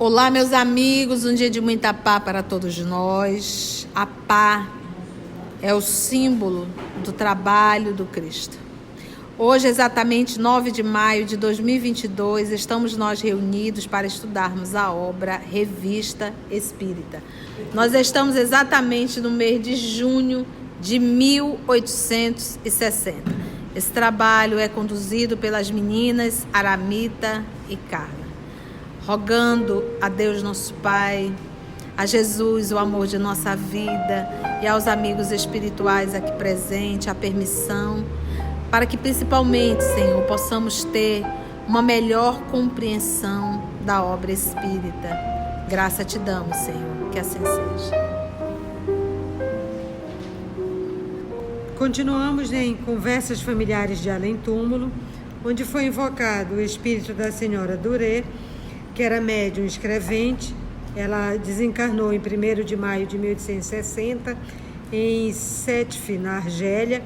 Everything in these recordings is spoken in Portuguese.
Olá, meus amigos, um dia de muita paz para todos nós. A paz é o símbolo do trabalho do Cristo. Hoje, exatamente 9 de maio de 2022, estamos nós reunidos para estudarmos a obra Revista Espírita. Nós estamos exatamente no mês de junho de 1860. Esse trabalho é conduzido pelas meninas Aramita e Carla. Rogando a Deus nosso Pai, a Jesus o amor de nossa vida e aos amigos espirituais aqui presentes, a permissão, para que principalmente, Senhor, possamos ter uma melhor compreensão da obra espírita. Graça te damos, Senhor, que assim seja. Continuamos em Conversas Familiares de Além Túmulo, onde foi invocado o espírito da senhora Duré, que era médium escrevente. Ela desencarnou em 1º de maio de 1860 em Sétif, na Argélia,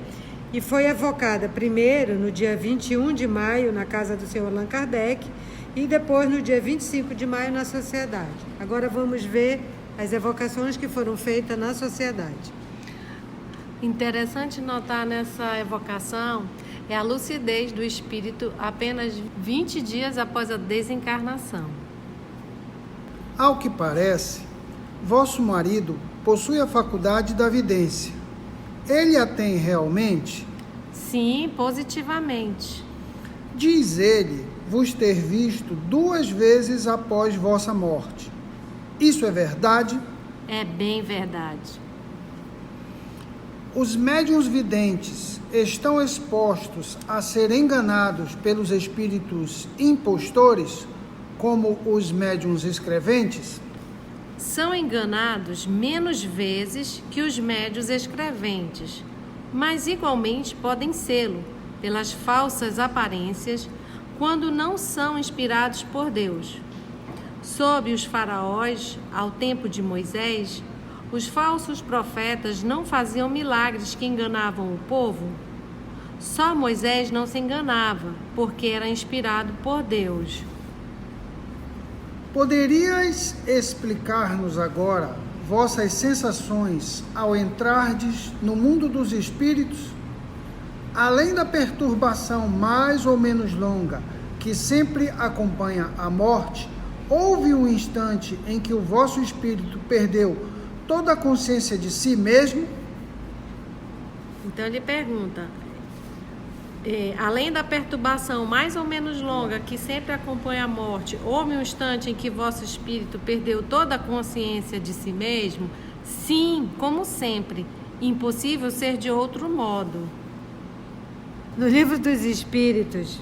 e foi evocada primeiro no dia 21 de maio na casa do senhor Allan Kardec e depois no dia 25 de maio na Sociedade. Agora vamos ver as evocações que foram feitas na Sociedade. Interessante notar nessa evocação é a lucidez do espírito apenas 20 dias após a desencarnação. Ao que parece, vosso marido possui a faculdade da vidência. Ele a tem realmente? Sim, positivamente. Diz ele vos ter visto 2 vezes após vossa morte. Isso é verdade? É bem verdade. Os médiuns videntes estão expostos a ser enganados pelos espíritos impostores, como os médiuns escreventes? São enganados menos vezes que os médiuns escreventes, mas igualmente podem sê-lo pelas falsas aparências quando não são inspirados por Deus. Sob os faraós, ao tempo de Moisés, os falsos profetas não faziam milagres que enganavam o povo. Só Moisés não se enganava, porque era inspirado por Deus. Poderias explicar-nos agora vossas sensações ao entrardes no mundo dos espíritos? Além da perturbação mais ou menos longa que sempre acompanha a morte, houve um instante em que o vosso espírito perdeu toda a consciência de si mesmo? Então ele pergunta, além da perturbação mais ou menos longa que sempre acompanha a morte, houve um instante em que vosso espírito perdeu toda a consciência de si mesmo? Sim, como sempre, impossível ser de outro modo. No Livro dos Espíritos,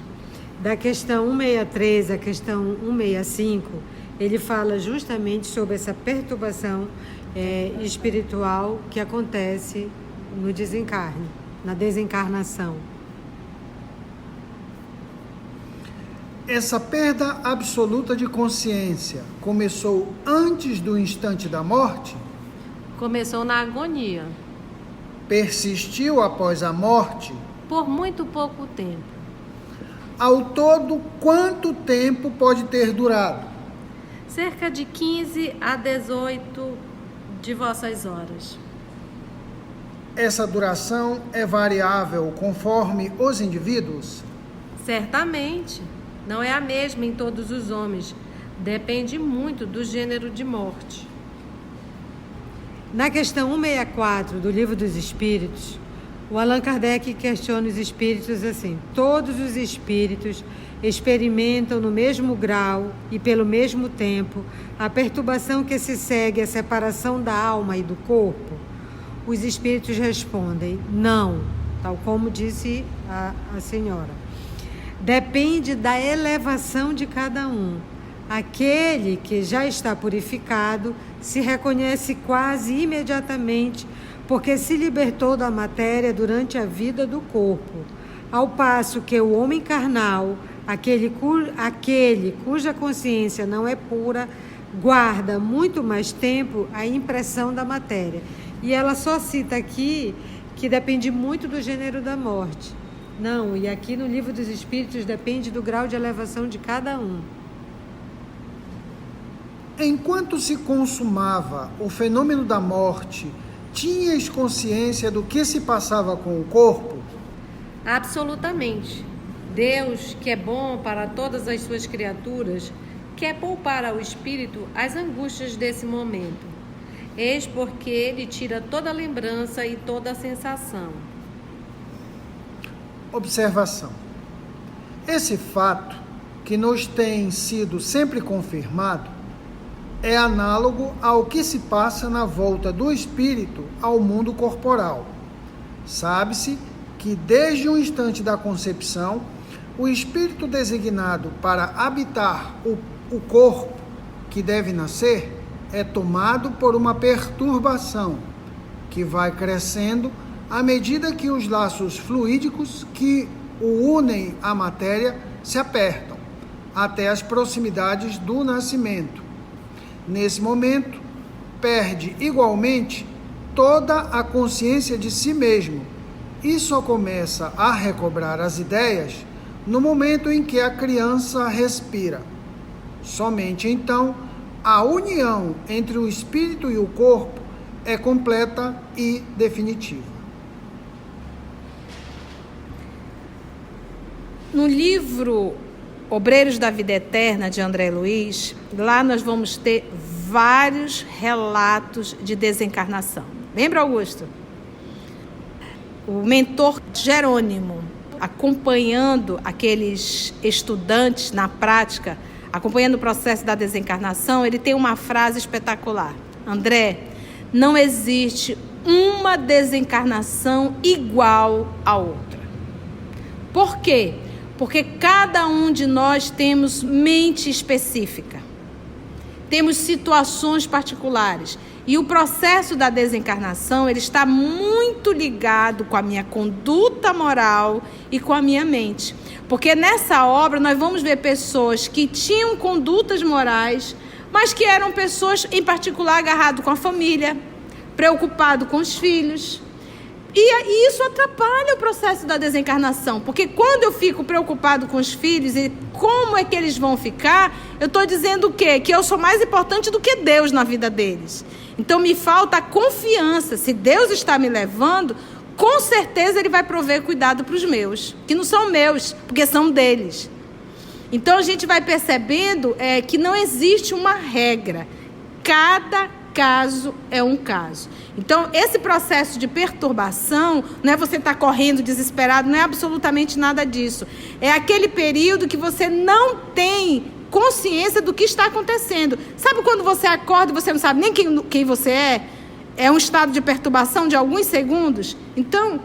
da questão 163 à questão 165, ele fala justamente sobre essa perturbação espiritual que acontece no desencarne, na desencarnação. Essa perda absoluta de consciência começou antes do instante da morte? Começou na agonia. Persistiu após a morte? Por muito pouco tempo. Ao todo, quanto tempo pode ter durado? Cerca de 15 a 18 de vossas horas. Essa duração é variável conforme os indivíduos? Certamente. Não é a mesma em todos os homens. Depende muito do gênero de morte. Na questão 164 do Livro dos Espíritos, o Allan Kardec questiona os espíritos assim: todos os espíritos experimentam no mesmo grau e pelo mesmo tempo a perturbação que se segue à separação da alma e do corpo? Os espíritos respondem: não, tal como disse a senhora. Depende da elevação de cada um. Aquele que já está purificado se reconhece quase imediatamente, porque se libertou da matéria durante a vida do corpo, ao passo que o homem carnal, aquele cuja consciência não é pura, guarda muito mais tempo a impressão da matéria. E ela só cita aqui que depende muito do gênero da morte. Não, e aqui no Livro dos Espíritos depende do grau de elevação de cada um. Enquanto se consumava o fenômeno da morte, tinhas consciência do que se passava com o corpo? Absolutamente. Deus, que é bom para todas as suas criaturas, quer poupar ao espírito as angústias desse momento. Eis porque ele tira toda a lembrança e toda a sensação. Observação. Esse fato, que nos tem sido sempre confirmado, é análogo ao que se passa na volta do espírito ao mundo corporal. Sabe-se que desde o instante da concepção, o espírito designado para habitar o corpo que deve nascer é tomado por uma perturbação que vai crescendo à medida que os laços fluídicos que o unem à matéria se apertam até as proximidades do nascimento. Nesse momento, perde igualmente toda a consciência de si mesmo e só começa a recobrar as ideias no momento em que a criança respira. Somente então, a união entre o espírito e o corpo é completa e definitiva. No livro Obreiros da Vida Eterna, de André Luiz, lá nós vamos ter vários relatos de desencarnação. Lembra, Augusto? O mentor Jerônimo, acompanhando aqueles estudantes na prática, acompanhando o processo da desencarnação, ele tem uma frase espetacular. André, não existe uma desencarnação igual à outra. Por quê? Porque cada um de nós temos mente específica, temos situações particulares. E o processo da desencarnação, ele está muito ligado com a minha conduta moral e com a minha mente. Porque nessa obra nós vamos ver pessoas que tinham condutas morais, mas que eram pessoas, em particular, agarradas com a família, preocupado com os filhos. E isso atrapalha o processo da desencarnação, porque quando eu fico preocupado com os filhos e como é que eles vão ficar, eu estou dizendo o quê? Que eu sou mais importante do que Deus na vida deles. Então me falta a confiança. Se Deus está me levando, com certeza Ele vai prover cuidado para os meus, que não são meus, porque são deles. Então a gente vai percebendo que não existe uma regra. Cada caso é um caso. Então, esse processo de perturbação, não é você estar correndo desesperado, não é absolutamente nada disso. É aquele período que você não tem consciência do que está acontecendo. Sabe quando você acorda e você não sabe nem quem você é? É um estado de perturbação de alguns segundos. Então,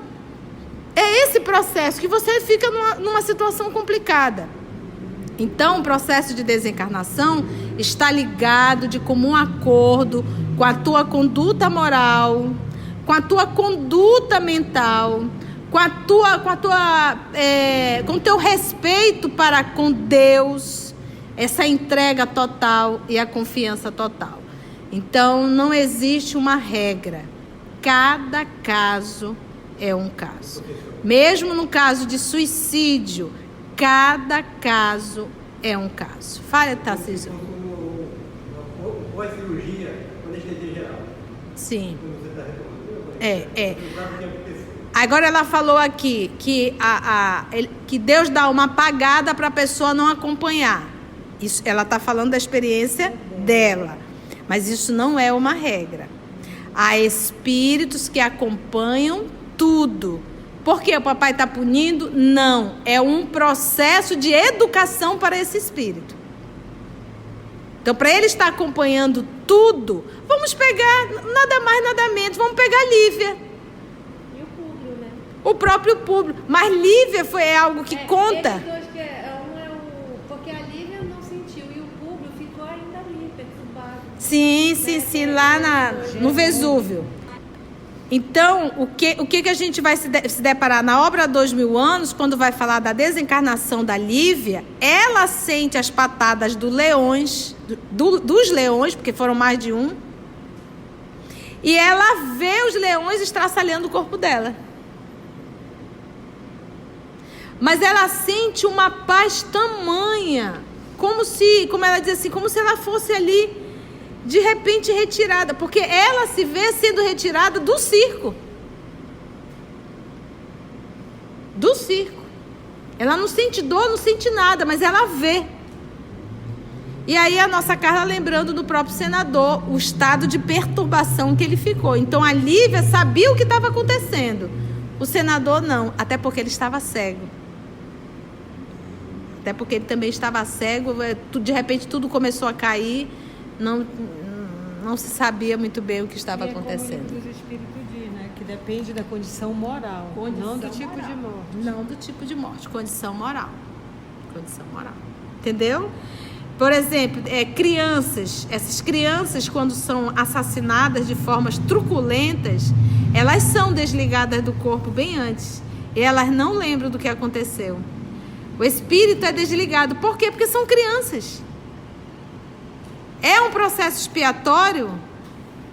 é esse processo que você fica numa situação complicada. Então, o processo de desencarnação está ligado de comum acordo com a tua conduta moral, com a tua conduta mental, com o teu respeito para com Deus, essa entrega total e a confiança total. Então, não existe uma regra. Cada caso é um caso. Mesmo no caso de suicídio, cada caso é um caso. Fala, Tarcísio. Ou a cirurgia, anestesia geral. Sim. Agora ela falou aqui que Deus dá uma apagada para a pessoa não acompanhar. Isso, ela está falando da experiência dela. Mas isso não é uma regra. Há espíritos que acompanham tudo. Por que o papai está punindo? Não. É um processo de educação para esse espírito. Então, para ele estar acompanhando tudo, vamos pegar nada mais, nada menos. Vamos pegar Lívia. E o Públio, né? O próprio Públio. Mas Lívia foi algo que conta. Eles dois porque a Lívia não sentiu e o Públio Sim, lá no Vesúvio. Então, o que a gente vai se deparar na obra 2000 anos, quando vai falar da desencarnação da Lívia, ela sente as patadas dos leões, porque foram mais de um, e ela vê os leões estraçalhando o corpo dela. Mas ela sente uma paz tamanha, como ela diz assim, como se ela fosse ali de repente retirada, porque ela se vê sendo retirada do circo. Ela não sente dor, não sente nada, mas ela vê. E aí a nossa Carla lembrando do próprio senador, o estado de perturbação que ele ficou. Então a Lívia sabia o que estava acontecendo. O senador não, até porque ele estava cego. Até porque ele também estava cego, de repente tudo começou a cair. Não se sabia muito bem o que estava acontecendo. Como o Espírito diz, né? Que depende da condição moral, não do tipo de morte. Não do tipo de morte, condição moral. Entendeu? Por exemplo, crianças. Essas crianças, quando são assassinadas de formas truculentas, elas são desligadas do corpo bem antes. E elas não lembram do que aconteceu. O espírito é desligado. Por quê? Porque são crianças. É um processo expiatório,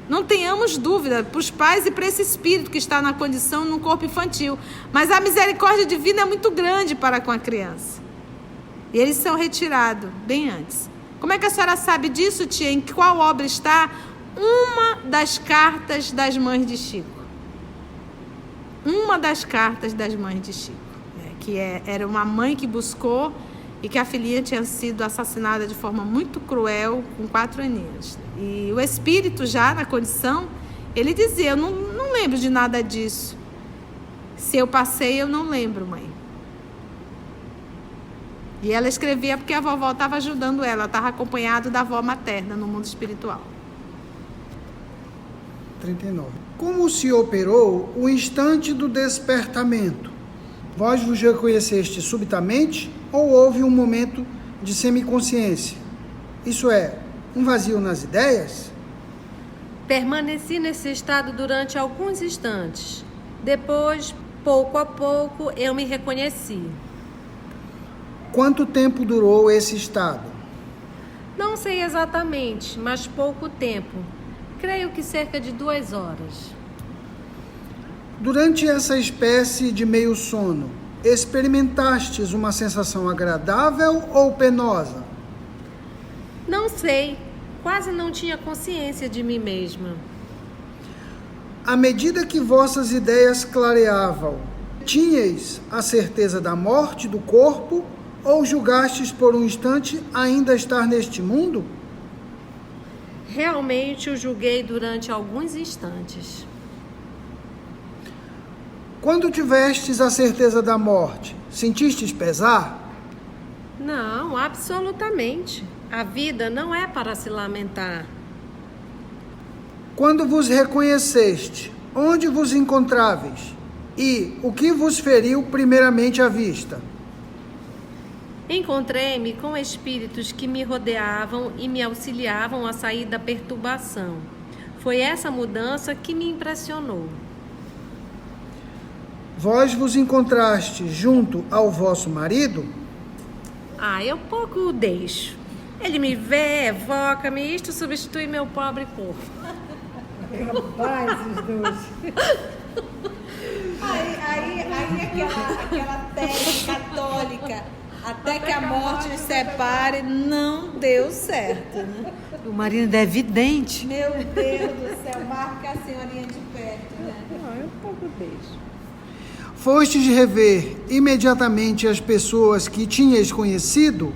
não tenhamos dúvida, para os pais e para esse espírito que está na condição no corpo infantil. Mas a misericórdia divina é muito grande para com a criança. E eles são retirados bem antes. Como é que a senhora sabe disso, tia? Em qual obra está? Uma das cartas das mães de Chico. Uma das cartas das mães de Chico. Era uma mãe que buscou e que a filhinha tinha sido assassinada de forma muito cruel, com 4 aninhos. E o espírito já na condição, ele dizia, eu não lembro de nada disso. Se eu passei, eu não lembro, mãe. E ela escrevia porque a vovó estava ajudando ela estava acompanhada da avó materna no mundo espiritual. 39. Como se operou o instante do despertamento? Vós vos reconheceste subitamente ou houve um momento de semiconsciência? Isso é, um vazio nas ideias? Permaneci nesse estado durante alguns instantes. Depois, pouco a pouco, eu me reconheci. Quanto tempo durou esse estado? Não sei exatamente, mas pouco tempo. Creio que cerca de 2 horas. Durante essa espécie de meio sono, experimentastes uma sensação agradável ou penosa? Não sei, quase não tinha consciência de mim mesma. À medida que vossas ideias clareavam, tinhais a certeza da morte do corpo ou julgastes por um instante ainda estar neste mundo? Realmente o julguei durante alguns instantes. Quando tivestes a certeza da morte, sentistes pesar? Não, absolutamente. A vida não é para se lamentar. Quando vos reconheceste, onde vos encontráveis? E o que vos feriu primeiramente à vista? Encontrei-me com espíritos que me rodeavam e me auxiliavam a sair da perturbação. Foi essa mudança que me impressionou. Vós vos encontraste junto ao vosso marido? Eu pouco o deixo. Ele me vê, evoca-me, isto substitui meu pobre corpo. Rapaz, os dois. Aí aquela tese católica, até que a morte nos separe, não deu certo, né? O marido é vidente. Meu Deus do céu, marca a senhorinha de perto, né? Eu pouco deixo. Fostes rever imediatamente as pessoas que tinhas conhecido,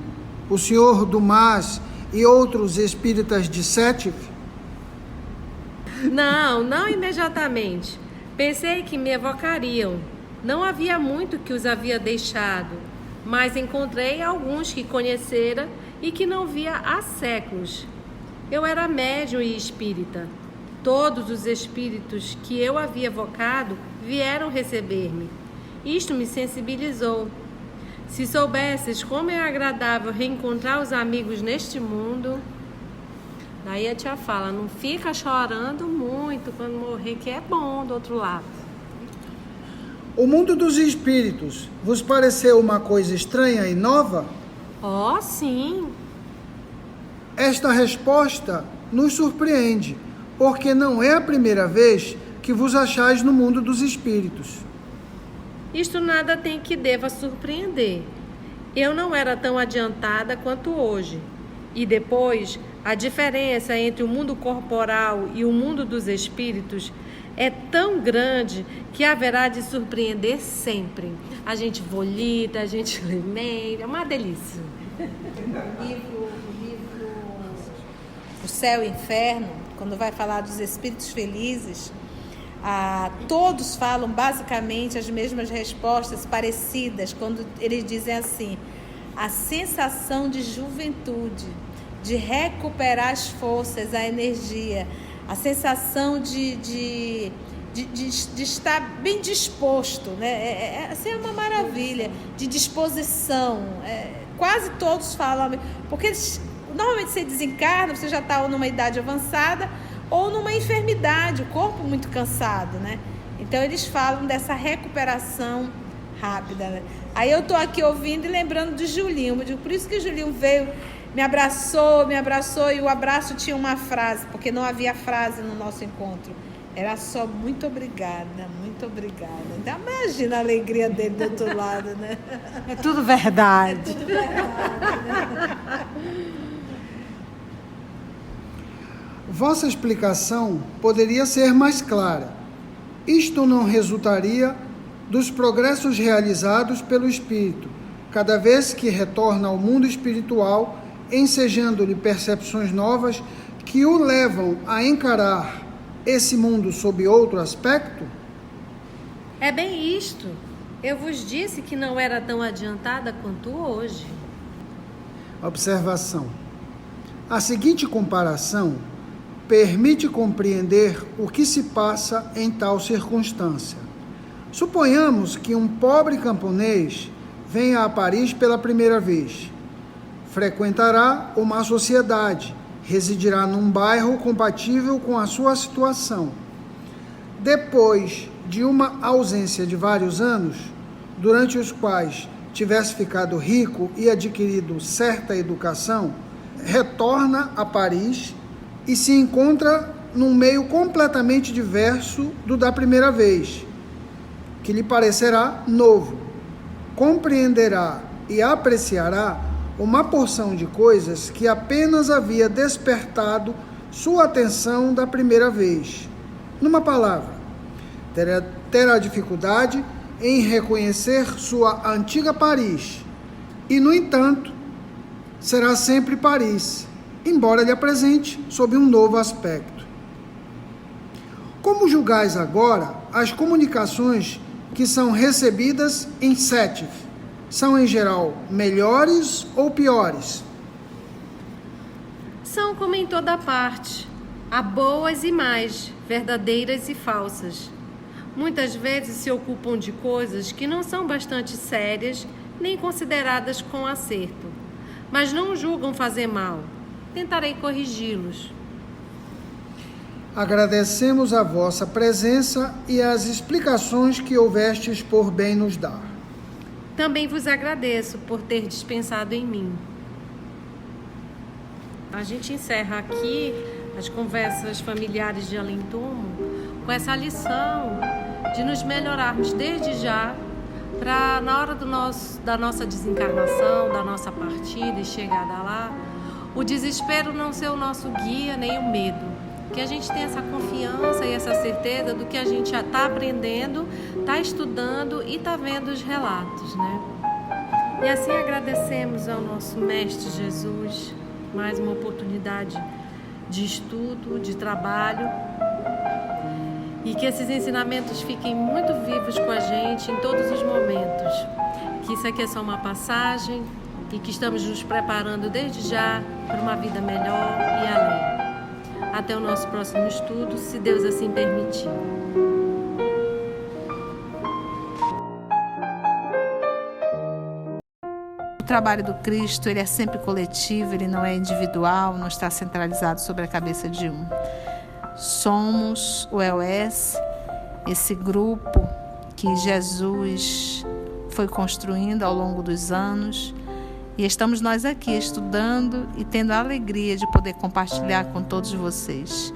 o senhor Dumas e outros espíritas de Sétif? Não imediatamente. Pensei que me evocariam. Não havia muito que os havia deixado, mas encontrei alguns que conhecera e que não via há séculos. Eu era médium e espírita. Todos os espíritos que eu havia evocado vieram receber-me. Isto me sensibilizou. Se soubesses como é agradável reencontrar os amigos neste mundo... Daí a tia fala, não fica chorando muito quando morrer, que é bom do outro lado. O mundo dos espíritos vos pareceu uma coisa estranha e nova? Oh, sim. Esta resposta nos surpreende, porque não é a primeira vez que vos achais no mundo dos espíritos. Isto nada tem que deva surpreender. Eu não era tão adiantada quanto hoje. E depois, a diferença entre o mundo corporal e o mundo dos espíritos é tão grande que haverá de surpreender sempre. A gente volita, a gente lê, é uma delícia. O livro O Céu e o Inferno, quando vai falar dos espíritos felizes, todos falam basicamente as mesmas respostas parecidas, quando eles dizem assim: a sensação de juventude, de recuperar as forças, a energia, a sensação de estar bem disposto, né? Assim, é uma maravilha, de disposição. Quase todos falam, porque normalmente você desencarna, você já está numa idade avançada ou numa enfermidade, o corpo muito cansado, né? Então eles falam dessa recuperação rápida, né? Aí eu tô aqui ouvindo e lembrando de Julinho, por isso que o Julinho veio, me abraçou, e o abraço tinha uma frase, porque não havia frase no nosso encontro. Era só muito obrigada, muito obrigada. Então, imagina a alegria dele do outro lado, né? É tudo verdade. É tudo verdade, né? Vossa explicação poderia ser mais clara. Isto não resultaria dos progressos realizados pelo espírito, cada vez que retorna ao mundo espiritual, ensejando-lhe percepções novas que o levam a encarar esse mundo sob outro aspecto? É bem isto. Eu vos disse que não era tão adiantada quanto hoje. Observação. A seguinte comparação permite compreender o que se passa em tal circunstância. Suponhamos que um pobre camponês venha a Paris pela primeira vez. Frequentará uma sociedade, residirá num bairro compatível com a sua situação. Depois de uma ausência de vários anos, durante os quais tivesse ficado rico e adquirido certa educação, retorna a Paris e se encontra num meio completamente diverso do da primeira vez, que lhe parecerá novo. Compreenderá e apreciará uma porção de coisas que apenas havia despertado sua atenção da primeira vez. Numa palavra, terá dificuldade em reconhecer sua antiga Paris e, no entanto, será sempre Paris, embora lhe apresente sob um novo aspecto. Como julgais agora as comunicações que são recebidas em Sétif? São, em geral, melhores ou piores? São como em toda parte. Há boas e más, verdadeiras e falsas. Muitas vezes se ocupam de coisas que não são bastante sérias nem consideradas com acerto, mas não julgam fazer mal. Tentarei corrigi-los. Agradecemos a vossa presença e as explicações que houvestes por bem nos dar. Também vos agradeço por ter dispensado em mim. A gente encerra aqui as conversas familiares de Além-Túmulo com essa lição de nos melhorarmos desde já para, na hora da nossa desencarnação, da nossa partida e chegada lá, o desespero não ser o nosso guia nem o medo. Que a gente tenha essa confiança e essa certeza do que a gente já está aprendendo, está estudando e está vendo os relatos, né? E assim agradecemos ao nosso Mestre Jesus mais uma oportunidade de estudo, de trabalho, e que esses ensinamentos fiquem muito vivos com a gente em todos os momentos. Que isso aqui é só uma passagem e que estamos nos preparando desde já para uma vida melhor e além. Até o nosso próximo estudo, se Deus assim permitir. trabalho do Cristo, ele é sempre coletivo, ele não é individual, não está centralizado sobre a cabeça de um. Somos o EOS, esse grupo que Jesus foi construindo ao longo dos anos, e estamos nós aqui estudando e tendo a alegria de poder compartilhar com todos vocês.